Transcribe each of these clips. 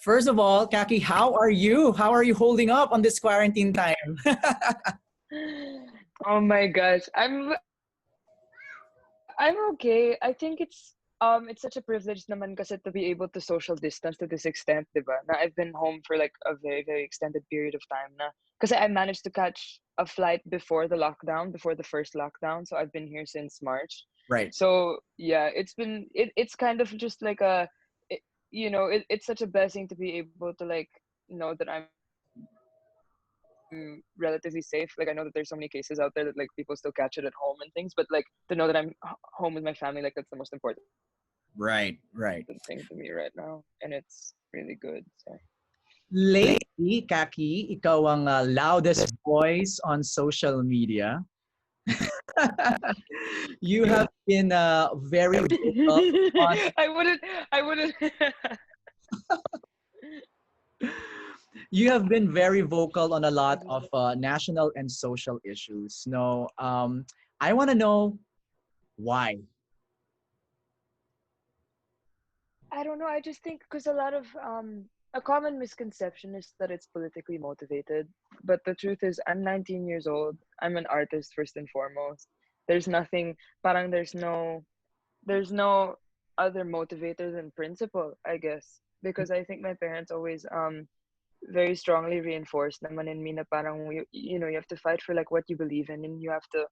First of all, Kaki, how are you? How are you holding up on this quarantine time? Oh my gosh. I'm okay. I think it's such a privilege naman kasi to be able to social distance to this extent, 'di ba? Na I've been home for like a very very extended period of time na. Kasi I managed to catch a flight before the lockdown, before the first lockdown, so I've been here since March. Right. So, yeah, it's kind of just like it, it's such a blessing to be able to like know that I'm relatively safe. Like I know that there's so many cases out there that like people still catch it at home and things, but like to know that I'm home with my family, like that's the most important Right, right. thing to me right now, and it's really good. So Lately, Kaki, ikaw ang loudest voice on social media. You have been very vocal on I wouldn't. you have been very vocal on a lot of national and social issues. No, I want to know why. I don't know. I just think because a common misconception is that it's politically motivated, but the truth is, I'm 19 years old. I'm an artist first and foremost. There's nothing. Parang there's no other motivator than principle, I guess, because I think my parents always very strongly reinforced naman in me na parang you have to fight for like what you believe in, and you have to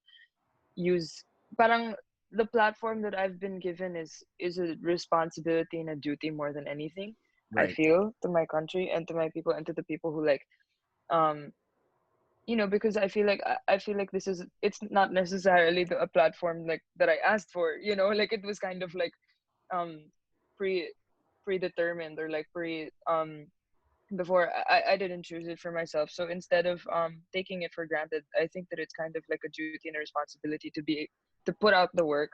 use parang the platform that I've been given is a responsibility and a duty more than anything. I Right. feel to my country and to my people and to the people who like um because I feel like it's not necessarily a platform like that I asked for, like it was kind of like um pre predetermined or like before I didn't choose it for myself. So instead of taking it for granted, I think that it's kind of like a duty and a responsibility to put out the work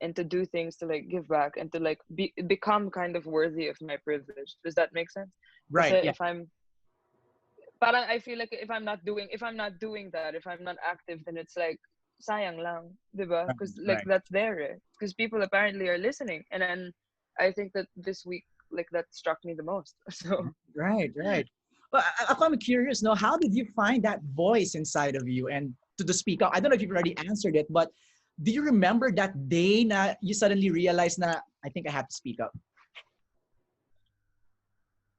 and to do things to like give back and to like become kind of worthy of my privilege. Does that make sense? Because Right. Yeah. if I'm parang I feel like if I'm not doing that, if I'm not active, then it's like sayang lang, 'di ba? Right. Because like Right. that's there, because people apparently are listening, and then I think that this week like that struck me the most. So Right. Right. Well, I'm curious. No, how did you find that voice inside of you and to speak up? I don't know if you've already answered it, but do you remember that day na you suddenly realized na I think I have to speak up?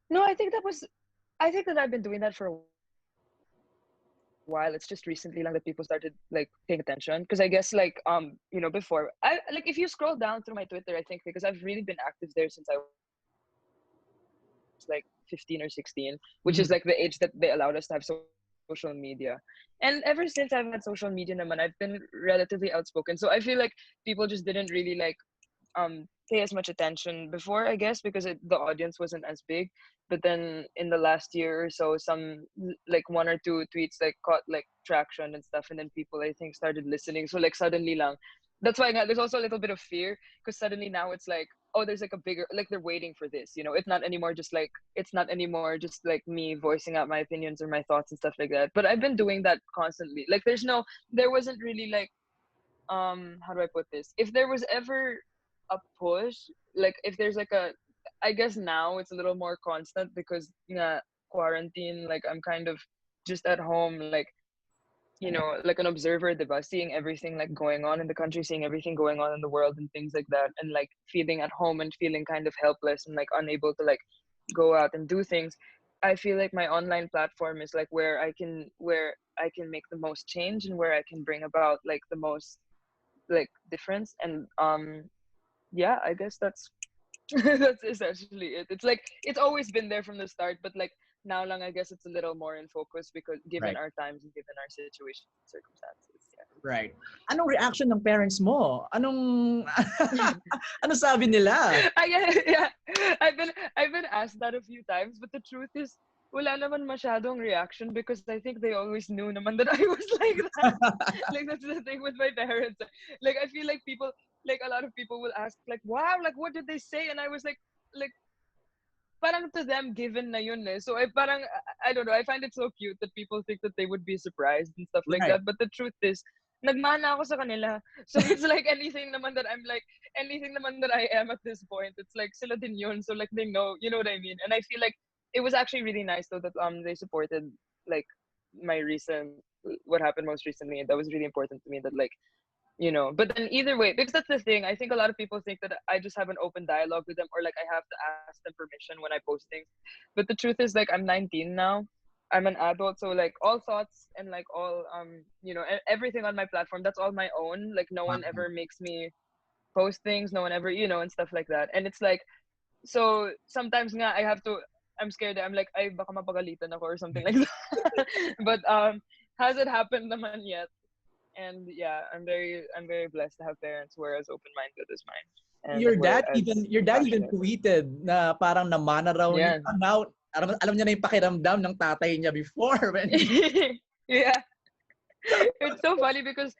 no, I think that I've been doing that for a while. It's just recently lang that people started like paying attention. Because I guess like before I like if you scroll down through my Twitter, I think because I've really been active there since I was like 15 or 16, which is like the age that they allowed us to have social media. And ever since I've had social media naman, I've been relatively outspoken. So I feel like people just didn't really like pay as much attention before, I guess, because the audience wasn't as big. But then in the last year or so, like one or two tweets like caught like traction and stuff, and then people I think started listening. So like suddenly lang, that's why there's also a little bit of fear, because suddenly now it's like, oh, there's like a bigger, like they're waiting for this, it's not anymore just like me voicing out my opinions or my thoughts and stuff like that. But I've been doing that constantly. Like there wasn't really like how do I put this? If there was ever a push, like if there's like I guess now it's a little more constant because quarantine, like I'm kind of just at home, like like an observer, diba? Seeing everything like going on in the country, seeing everything going on in the world and things like that, and like feeling at home and feeling kind of helpless and like unable to like go out and do things. I feel like my online platform is like where I can make the most change and where I can bring about like the most like difference. And yeah, I guess that's that's essentially it. It's like it's always been there from the start, but like now lang I guess it's a little more in focus because given Right. our times and given our situations and circumstances. Right. Anong reaction ng parents mo? Yeah. Ano sabi nila? Yeah, I've been asked that a few times, but the truth is wala naman masyadong reaction because I think they always knew naman that I was like that. Like that's the thing with my parents. Like I feel like people, like a lot of people will ask like, wow, like what did they say? And I was like parang to them given na yun eh. So I don't know, I find it so cute that people think that they would be surprised and stuff like Right. that. But the truth is, nagmana ako sa kanila. So it's like anything naman that I am at this point, it's like sila din yun. So like they know, you know what I mean? And I feel like it was actually really nice though that they supported like my recent what happened most recently, and that was really important to me that like but then either way, because that's the thing, I think a lot of people think that I just have an open dialogue with them, or like I have to ask them permission when I post things, but the truth is like I'm 19 now, I'm an adult, so like all thoughts and like all everything on my platform, that's all my own, like no one Wow. ever makes me post things, no one ever and stuff like that, and it's like so sometimes nga I have to I'm scared that I'm like ay baka mapagalitan ako or something like that but hasn't happened naman yet. And yeah, I'm very blessed to have parents who are as open-minded as mine, and Your who are dad as even your dad even compassionate. tweeted na parang namana raw niya. Yeah. Now, alam niya na yung pakiramdam ng tatay niya before when he Yeah, it's so funny because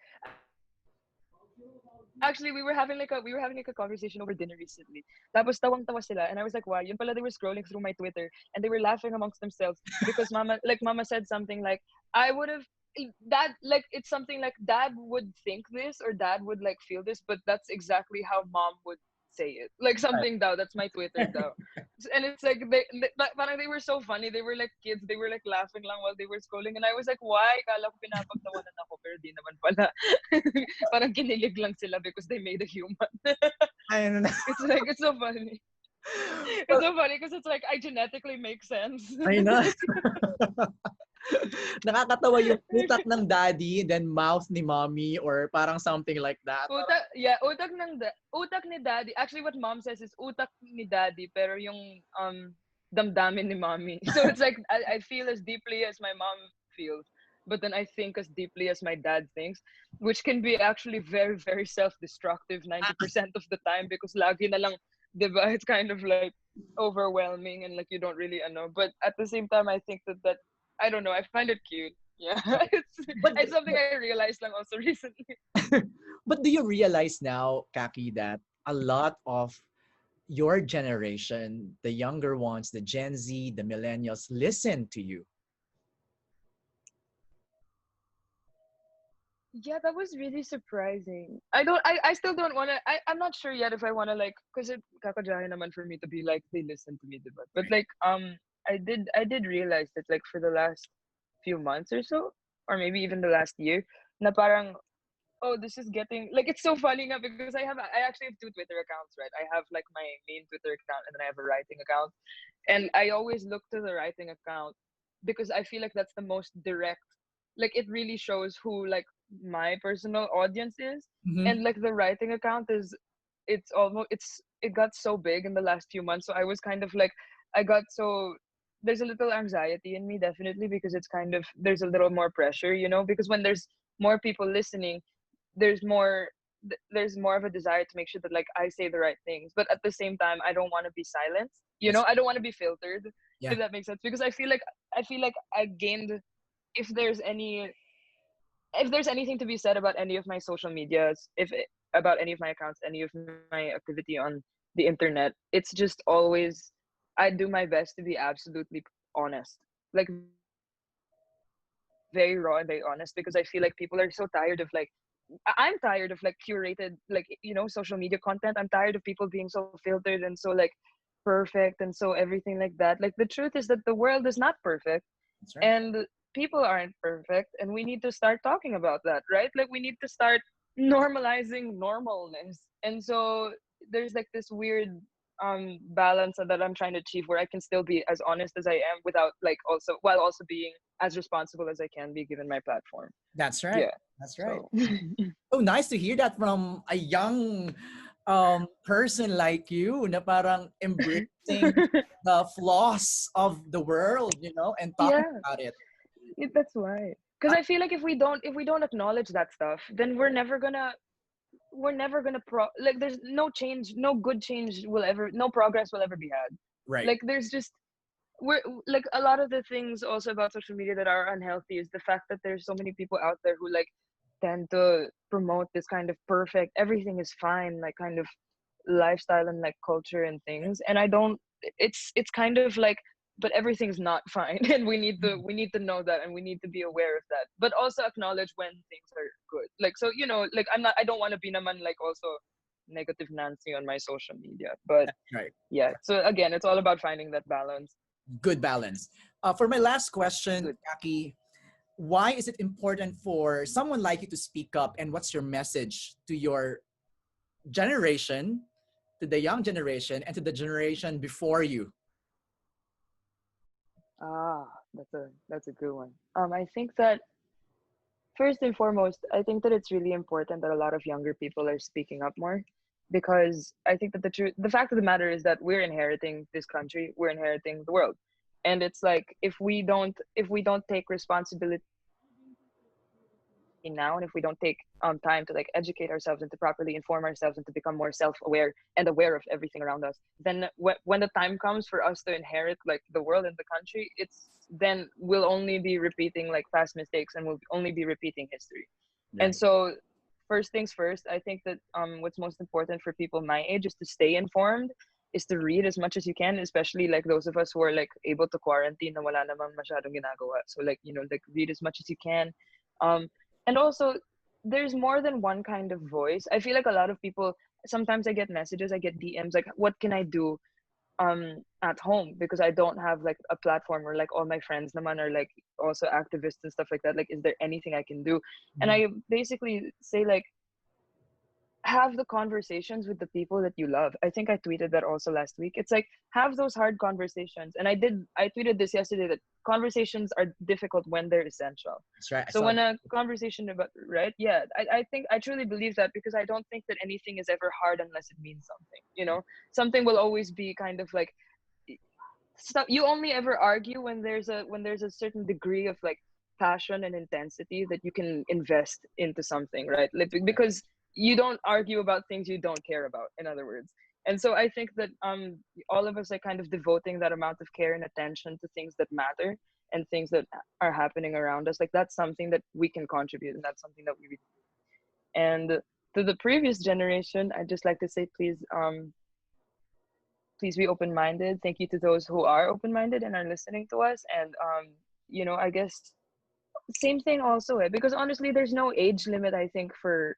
actually we were having like a conversation over dinner recently. Tapos tawang-tawa sila, and I was like, why? Yun pala, they were scrolling through my Twitter and they were laughing amongst themselves because mama said something like, I would have that like it's something like dad would think this or dad would like feel this, but that's exactly how mom would say it. Like something daw, that's my Twitter daw. And it's like parang they were so funny. They were like kids. They were like laughing lang while they were scrolling, and I was like, why? Kala ko pinapagtawanan ako, pero di naman pala. Parang kinilig lang sila because they made a human. I don't know. It's like it's so funny. It's Well, so funny because it's like I genetically make sense. I know. Nakakatawa yung utak ng daddy, then mouth ni mommy, or parang something like that. Utak ni daddy. Actually, what mom says is utak ni daddy, pero yung damdamin ni mommy. So it's like I feel as deeply as my mom feels, but then I think as deeply as my dad thinks, which can be actually very, very self-destructive 90% of the time because lagi na lang, diba? It's kind of like overwhelming and like you don't really know. But at the same time, I think that I don't know. I find it cute. Yeah, But it's something I realized lang also recently. but do you realize now, Kaki, that a lot of your generation, the younger ones, the Gen Z, the millennials, listen to you? Yeah, that was really surprising. I still don't want to, I'm not sure yet if I want to like, because it kakajahe naman for me to be like, they listen to me, diba? But like, I did realize that like for the last few months or so, or maybe even the last year, na parang, oh, this is getting, like, it's so funny nga because I actually have two Twitter accounts, right? I have like my main Twitter account and then I have a writing account. And I always look to the writing account because I feel like that's the most direct, like it really shows who like my personal audience is. Mhm. And like the writing account is, it got so big in the last few months, so I was kind of like, I got so, there's a little anxiety in me, definitely, because it's kind of, there's a little more pressure, because when there's more people listening, there's more there's more of a desire to make sure that like I say the right things, but at the same time I don't want to be silenced, That's I don't want to be filtered, yeah. if that makes sense, because I feel like I gained, if there's any if there's anything to be said about any of my social medias, about any of my accounts, any of my activity on the internet, it's just always, I do my best to be absolutely honest, like very raw and very honest, because I feel like people are so tired of like, I'm tired of like curated, like social media content. I'm tired of people being so filtered and so like perfect and so everything like that. Like the truth is that the world is not perfect, and That's right. people aren't perfect, and we need to start talking about that, right? Like we need to start normalizing normalness. And so there's like this weird balance that I'm trying to achieve, where I can still be as honest as I am without like also, while also being as responsible as I can be given my platform. That's right. Yeah. That's right. So So nice to hear that from a young person like you na parang embracing the flaws of the world, and talking yeah, about it. that's why. Because Uh, I feel like if we don't acknowledge that stuff, then we're never gonna like there's no change, no good change will ever, no progress will ever be had. right. Like there's just, we're like, a lot of the things also about social media that are unhealthy is the fact that there's so many people out there who like tend to promote this kind of perfect, everything is fine, like kind of lifestyle and like culture and things, and I don't, it's kind of like, but everything's not fine and we need to know that, and we need to be aware of that, but also acknowledge when things are good, like, so like I don't want to be naman like also negative Nancy on my social media, but Right. yeah, so again, it's all about finding that balance. Good balance. For my last question, Good. Jackie, why is it important for someone like you to speak up, and what's your message to your generation, to the young generation, and to the generation before you? Ah, that's a good one. I think that first and foremost, I think that it's really important that a lot of younger people are speaking up more, because I think that the fact of the matter is that we're inheriting this country, we're inheriting the world. And it's like if we don't take responsibility now, and if we don't take time to like educate ourselves and to properly inform ourselves and to become more self-aware and aware of everything around us, then when the time comes for us to inherit like the world and the country, it's then we'll only be repeating like past mistakes, and we'll only be repeating history. And Right. so first things first, I think that what's most important for people my age is to stay informed, is to read as much as you can, especially like those of us who are like able to quarantine na wala namang masyadong ginagawa. So like, like read as much as you can. um and also, there's more than one kind of voice. I feel like a lot of people, sometimes I get messages, I get DMs like, what can I do at home, because I don't have like a platform, or like all my friends naman are like also activists and stuff like that. Like, is there anything I can do? And Mhm. I basically say like, have the conversations with the people that you love. I think I tweeted that also last week. It's like, have those hard conversations. And I tweeted this yesterday, that conversations are difficult when they're essential. That's right. I So saw when that. a conversation about, right? Yeah, I think I truly believe that, because I don't think that anything is ever hard unless it means something. Something will always be kind of like, stuff you only ever argue when there's a certain degree of like passion and intensity that you can invest into something, right? Like, Right. because you don't argue about things you don't care about, in other words. And so I think that all of us are kind of devoting that amount of care and attention to things that matter, and things that are happening around us. Like, that's something that we can contribute, and that's something that we really do. And to the previous generation, I'd just like to say, please be open-minded. Thank you to those who are open-minded and are listening to us. And I guess same thing also, because honestly, there's no age limit, I think, for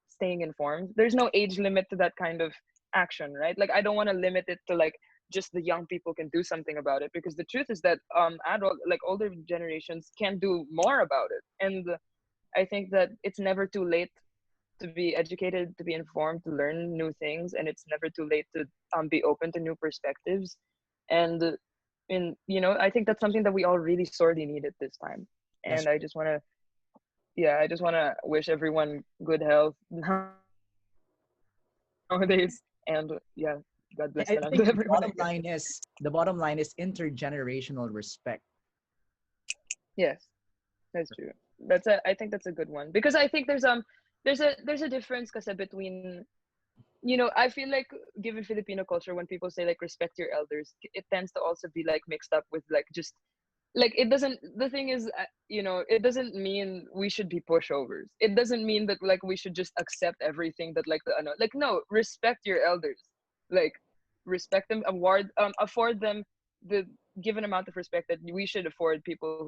staying informed. There's no age limit to that kind of action, right? Like, I don't want to limit it to like just the young people can do something about it, because the truth is that older generations can do more about it. And I think that it's never too late to be educated, to be informed, to learn new things, and it's never too late to be open to new perspectives. And I think that's something that we all really sorely need at this time. That's And I just want to wish everyone good health nowadays. And yeah, God bless I na lang think to everyone, I guess. the bottom line is intergenerational respect. Yes, that's true. I think that's a good one, because I think there's a difference kasi between, I feel like, given Filipino culture, when people say like respect your elders, it tends to also be like mixed up with like just like, it doesn't, the thing is, it doesn't mean we should be pushovers. It doesn't mean that like we should just accept everything that like like, no, respect your elders. Like, respect them, afford them the given amount of respect that we should afford people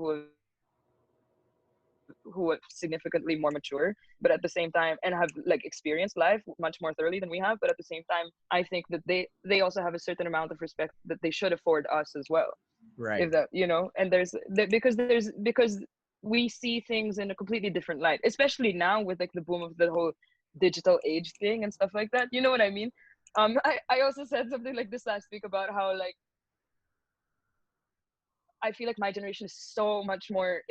who are significantly more mature, but at the same time, and have like experienced life much more thoroughly than we have. But at the same time, I think that they also have a certain amount of respect that they should afford us as well. If Right. that, and because we see things in a completely different light, especially now with like the boom of the whole digital age thing and stuff like that. You know what I mean? I also said something like this last week about how like I feel like my generation is so much more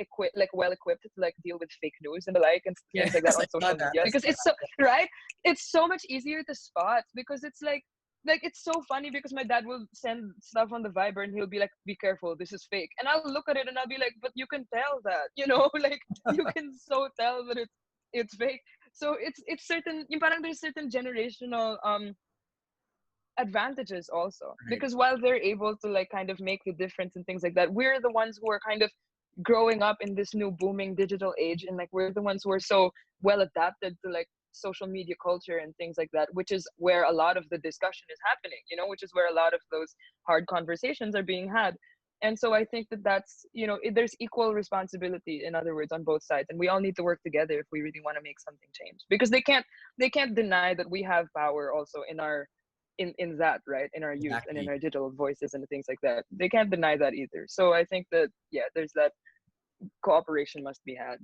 well equipped to like deal with fake news and the like, and things like Yes, that on I social saw media, that. I because saw it's so right. It's so much easier to spot, because it's like it's so funny, because my dad will send stuff on the Viber and he'll be like, be careful, this is fake, and I'll look at it and I'll be like, but you can tell that, like, you can so tell that it's fake. So it's certain, yung parang there's certain generational advantages also, that. Right. because while they're able to like kind of make the difference and things like that, we're the ones who are kind of growing up in this new booming digital age, and like we're the ones who are so well adapted to like social media culture and things like that, which is where a lot of the discussion is happening, which is where a lot of those hard conversations are being had. And so I think that that's, there's equal responsibility, in other words, on both sides, and we all need to work together if we really want to make something change, because they can't deny that we have power also in our in that, right, in our youth and in Exactly. our digital voices and things like that. They can't deny that either. So I think that, yeah, there's that cooperation must be had.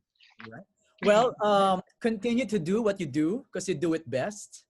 Right. Well, continue to do what you do because you do it best.